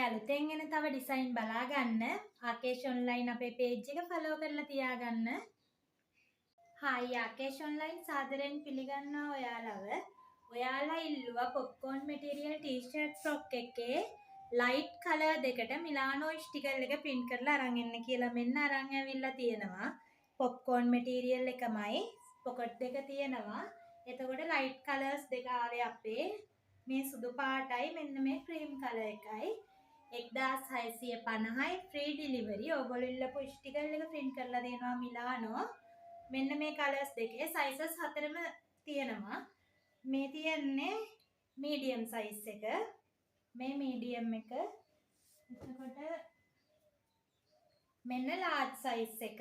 අලුතෙන් එන තව ඩිසයින් බලා ගන්න ආකේෂ් ඔන්ලයින් අපේ පේජ් එක ෆලෝ කරලා තියාගන්න. හායි ආකේෂ් ඔන්ලයින් සාදරයෙන් පිළිගන්නවා ඔයාලව. ඔයාලා ඉල්ලුවා පොප්කෝන් මැටීරියල් ටී-ෂර්ට් ෆ්‍රොක් එකේ ලයිට් කලර් දෙකට මිලානෝ ස්ටිකර් එක print කරලා අරන් එන්න කියලා. මෙන්න අරන් ඇවිල්ලා තියෙනවා. පොප්කෝන් මැටීරියල් එකමයි. පොකට් දෙක තියෙනවා. එතකොට ලයිට් කලර්ස් දෙක ආවේ අපේ. මේ සුදු පාටයි මෙන්න මේ ක්‍රීම් කලර් එකයි. 1650යි ෆ්‍රී ඩිලිවරි. ඕගොල්ලෝ ඉල්ලපු ස්ටිකර් එක print කරලා දෙනවා මිලානෝ. මෙන්න මේ කලර්ස් දෙකේ සයිසස් හතරම තියෙනවා. මේ තියන්නේ මීඩියම් සයිස් එක. මේ මීඩියම් එක. එතකොට මෙන්න ලාර්ජ් සයිස් එක.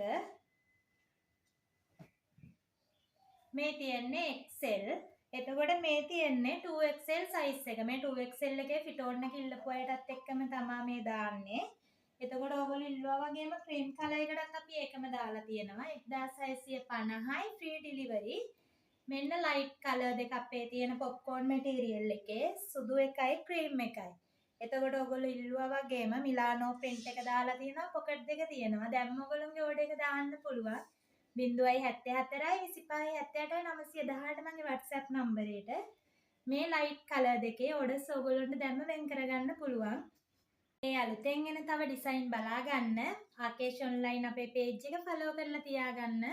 මේ තියන්නේ XL. එතකොට මේ තියන්නේ 2XL සයිස් එක. මේ 2XL එකේ ෆිටෝන් එක ඉල්ලපු අයටත් එක්කම තමයි මේ දාන්නේ. එතකොට ඕගොල්ලෝ ඉල්ලුවා වගේම ක්‍රීම් කලර් එකටත් අපි ඒකම දාලා තියෙනවා. 1650යි ෆ්‍රී ඩිලිවරි. මෙන්න ලයිට් කලර් දෙක අපේ තියෙන පොප්කෝන් මැටීරියල් එකේ සුදු එකයි ක්‍රීම් එකයි. එතකොට ඕගොල්ලෝ ඉල්ලුවා වගේම මිලානෝ print එක දාලා තියෙනවා. පොකට් දෙක තියෙනවා. දැන් ඕගොල්ලෝගේ ඕඩර් එක දාන්න පුළුවන්. 074යි 25යි 78යි 918 මගේ WhatsApp නම්බරේට මේ ලයිට් කලර් දෙකේ ඕඩර්ස් ඕගොල්ලන්ට දැම්ම වෙන් කරගන්න පුළුවන්. මේ අලුතෙන් එන තව ඩිසයින් බලා ගන්න ආකේෂ් ඔන්ලයින් අපේ පේජ් එක ෆලෝ කරලා තියාගන්න.